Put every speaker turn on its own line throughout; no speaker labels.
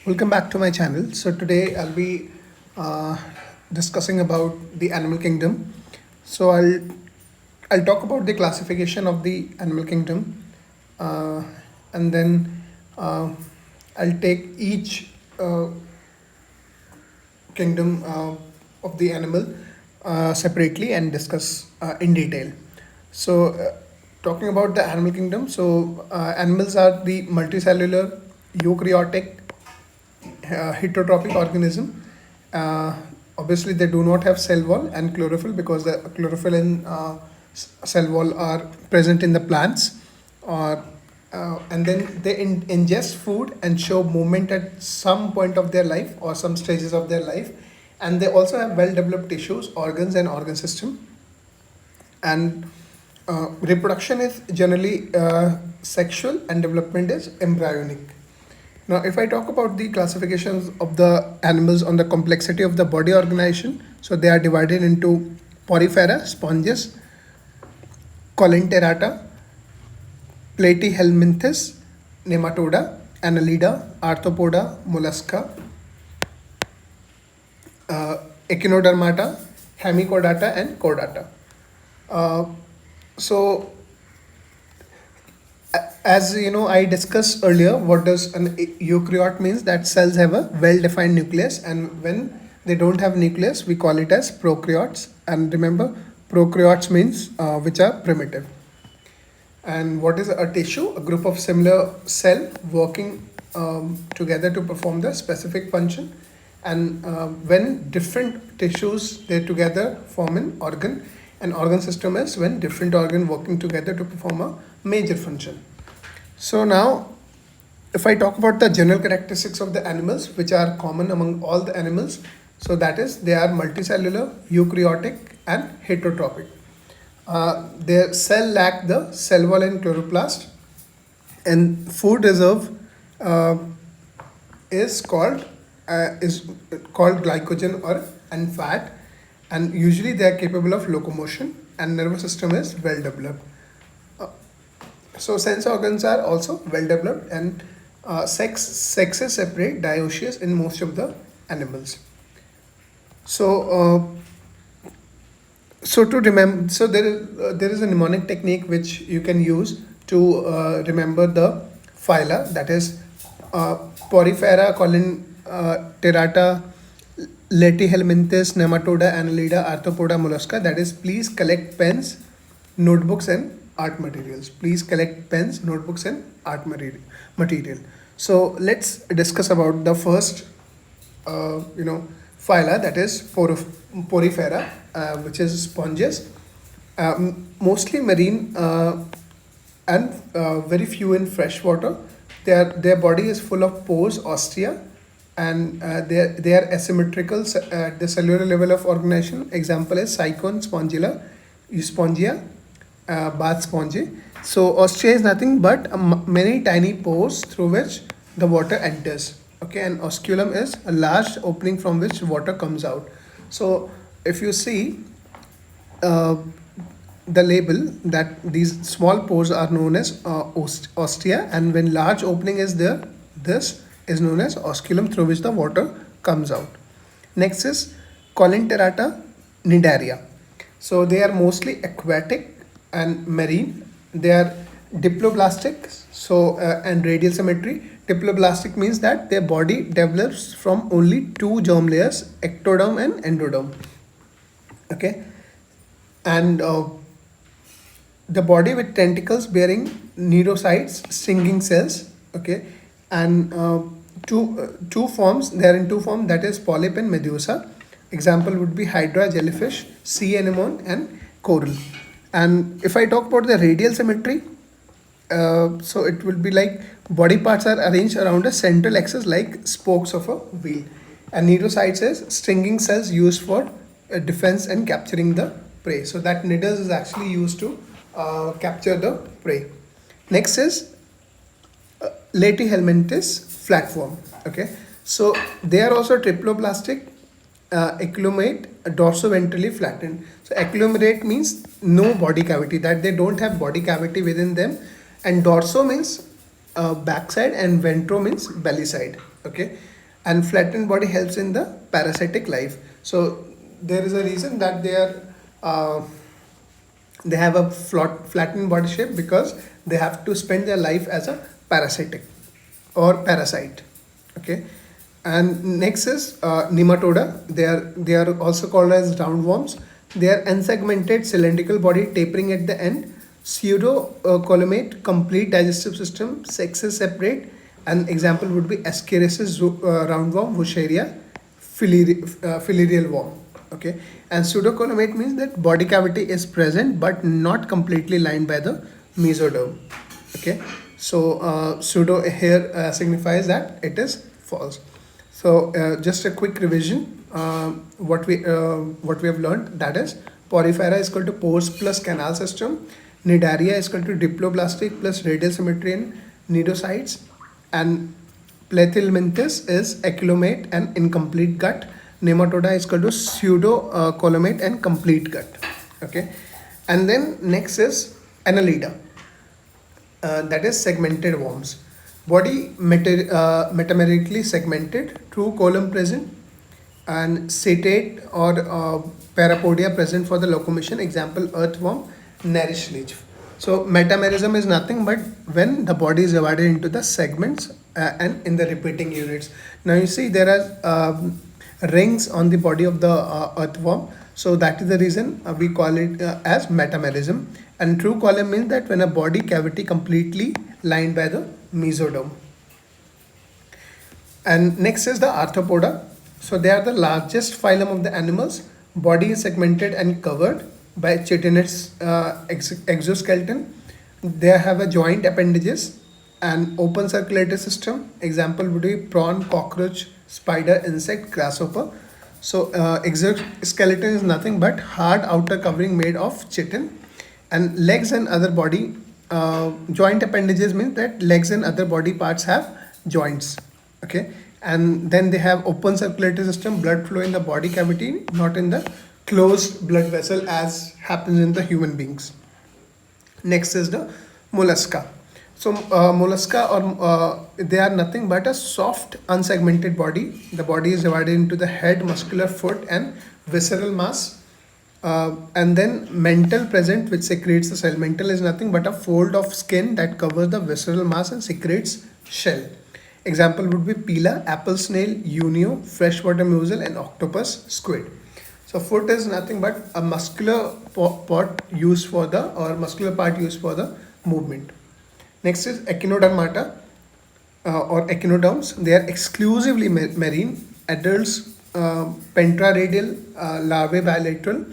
Welcome back to my channel. So today I'll be discussing about the animal kingdom. So I'll talk about the classification of the animal kingdom, uh, and then uh, I'll take each kingdom of the animal separately and discuss in detail. So, talking about the animal kingdom, so animals are the multicellular, eukaryotic, heterotrophic organism. Uh, Obviously, they do not have cell wall and chlorophyll because the chlorophyll and cell wall are present in the plants. Or and then they ingest food and show movement at some point of their life or some stages of their life, and they also have well developed tissues, organs, and organ system. And reproduction is generally sexual and development is embryonic. Now, if I talk about the classifications of the animals on the complexity of the body organization, so they are divided into Porifera, sponges, Coelenterata, Platyhelminthes, Nematoda, Annelida, Arthropoda, Mollusca, Echinodermata, Hemichordata, and Chordata. Uh, so as you know, I discussed earlier what does an eukaryote means, that cells have a well defined nucleus, and when they don't have nucleus we call it as prokaryotes. And remember, prokaryotes means which are primitive. And what is a tissue? A group of similar cell working together to perform the specific function. And when different tissues they together form an organ system is when different organ working together to perform a major function. So now, if I talk about the general characteristics of the animals, which are common among all the animals, so that is they are multicellular, eukaryotic, and heterotrophic. Their cell lack the cell wall and chloroplast, and food reserve uh, is called glycogen or and fat, and usually they are capable of locomotion, and nervous system is well developed. So sense organs are also well developed, and sexes separate dioecious in most of the animals. So to remember, so there is a mnemonic technique which you can use to remember the phyla, that is Porifera, Coelenterata, Platyhelminthes, Nematoda, Annelida, Arthropoda, Mollusca. That is, please collect pens, notebooks, and art materials. Please collect pens, notebooks, and art material. So let's discuss about the first, phyla, that is Porifera, which is sponges, mostly marine and very few in fresh water. Their body is full of pores, ostia, and they are asymmetrical at the cellular level of organization. Example is Cycon, Spongilla, Euspongia, bath sponge. So ostia is nothing but many tiny pores through which the water enters. Okay, and osculum is a large opening from which water comes out. So if you see the label, that these small pores are known as ostia, and when large opening is there, this is known as osculum through which the water comes out. Next is Coelenterata, Cnidaria. So they are mostly aquatic and marine. They are diploblastic, so and radial symmetry. Diploblastic means that their body develops from only two germ layers, ectoderm and endoderm. Okay, and the body with tentacles bearing cnidocytes, stinging cells. Okay, and two forms. They are in two forms, that is polyp and medusa. Example would be hydra, jellyfish, sea anemone, and coral. And if I talk about the radial symmetry, so it will be like body parts are arranged around a central axis like spokes of a wheel. And cnidocytes is stinging cells used for defense and capturing the prey. So that nidus is actually used to capture the prey. Next is Platyhelminthes, flat form. Okay, so they are also triploblastic, Acoelomate, dorsoventrally flattened. So acoelomate means no body cavity, that they don't have body cavity within them, and dorso means backside, and ventro means belly side. Okay, and flattened body helps in the parasitic life. So there is a reason that they have a flattened body shape, because they have to spend their life as a parasitic or parasite. Okay, and next is nematoda. They are also called as roundworms. They are unsegmented cylindrical body tapering at the end. Pseudocoelomate, complete digestive system, sexes separate. An example would be Ascaris roundworm, Wucheria, filarial worm. Okay, and pseudocoelomate means that body cavity is present but not completely lined by the mesoderm. Okay, so pseudo here signifies that it is false. So just a quick revision. What we have learned, that is Porifera is equal to pores plus canal system. Cnidaria is equal to Diploblastic plus radial symmetry in cnidocytes, and Platyhelminthes is Acoelomate and incomplete gut. Nematoda is equal to Pseudocoelomate and complete gut. Okay, and then next is Annelida, that is segmented worms. Body metamerically segmented, true column present, and setate or parapodia present for the locomotion. Example, earthworm, nourish leaf. So metamerism is nothing but when the body is divided into the segments and in the repeating units. Now you see there are rings on the body of the earthworm. So that is the reason we call it as metamerism. And true column means that when a body cavity completely lined by the mesoderm. And next is the Arthropoda. So they are the largest phylum of the animals. Body is segmented and covered by chitinous exoskeleton. They have a joint appendages and open circulatory system. Example would be prawn, cockroach, spider, insect, grasshopper. So exoskeleton is nothing but hard outer covering made of chitin. And legs and other body joint appendages means that legs and other body parts have joints. Okay, and then they have open circulatory system, blood flow in the body cavity, not in the closed blood vessel as happens in the human beings. Next is the mollusca. So mollusca or they are nothing but a soft unsegmented body. The body is divided into the head, muscular, foot, and visceral mass. And then mental present, which secretes the cell. Mental is nothing but a fold of skin that covers the visceral mass and secretes shell. Example would be pila, apple snail, unio, freshwater mussel, and octopus, squid. So foot is nothing but a muscular part used for the movement. Next is Echinodermata or echinoderms. They are exclusively marine. Adults pentaradial, larvae bilateral,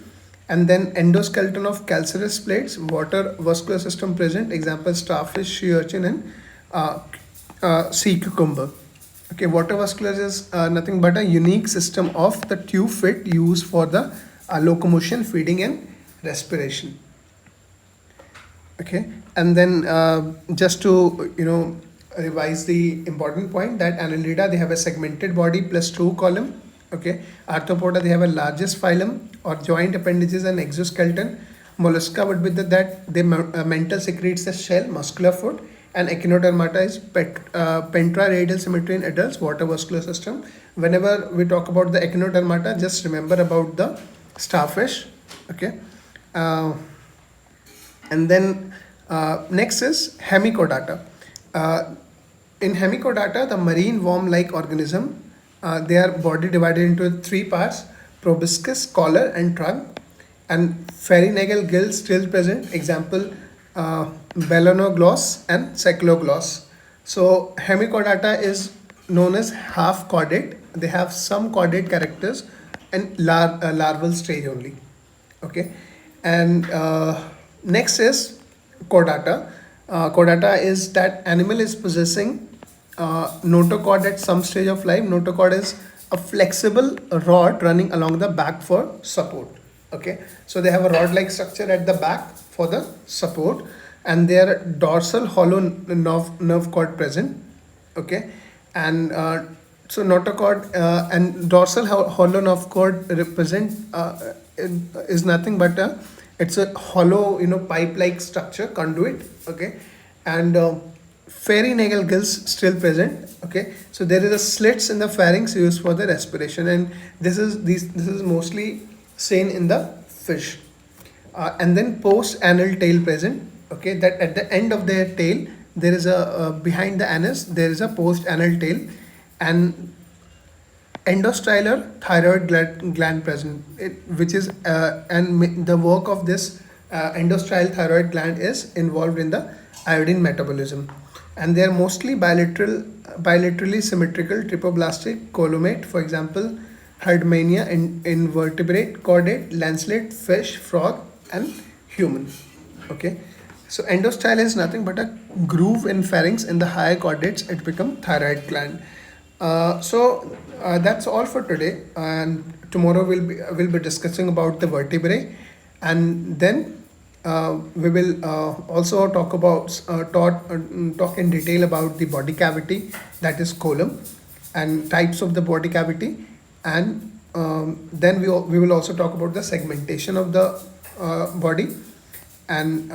and then endoskeleton of calcareous plates, water vascular system present. Example, starfish, sea urchin, and sea cucumber. Okay, water vascular is nothing but a unique system of the tube fit used for the locomotion, feeding, and respiration. Okay, and then just to revise the important point, that Annelida, they have a segmented body plus true column. Okay, Arthropoda, they have a largest phylum or joint appendages and exoskeleton. Mollusca would be that they mental secretes the shell, muscular foot, and Echinodermata is pentaradial symmetry in adults, water vascular system. Whenever we talk about the Echinodermata, just remember about the starfish. Okay, and then next is Hemichordata. In Hemichordata, the marine worm-like organism, their body divided into three parts: proboscis, collar, and trunk, and pharyngeal gills still present. Example, Belanogloss and Cyclogloss. So Hemichordata is known as half chordate. They have some chordate characters and larval stage only. Okay, and next is Chordata. Chordata is that animal is possessing notochord at some stage of life. Notochord is a flexible rod running along the back for support. Okay, so they have a rod-like structure at the back for the support, and their dorsal hollow nerve cord present. Okay, and so notochord and dorsal hollow nerve cord represent is nothing but it's a hollow pipe-like structure, conduit. Okay, and pharyngeal gills still present. Okay, so there is a slits in the pharynx used for the respiration, and this is mostly seen in the fish. And then post anal tail present. Okay, that at the end of their tail there is a behind the anus there is a post anal tail, and endostylar thyroid gland present, which is the work of this endostyle thyroid gland is involved in the iodine metabolism, and they are mostly bilaterally symmetrical, triploblastic, coelomate, for example, herdmania, invertebrate, chordate, lancelet, fish, frog, and human. Okay, so endostyle is nothing but a groove in pharynx. In the higher chordates it become thyroid gland. That's all for today, and tomorrow we'll be discussing about the vertebrae, and then we will also talk in detail about the body cavity, that is column, and types of the body cavity, and then we will also talk about the segmentation of the body, and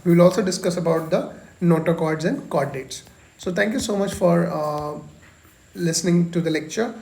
we will also discuss about the notochords and chordates. So thank you so much for listening to the lecture,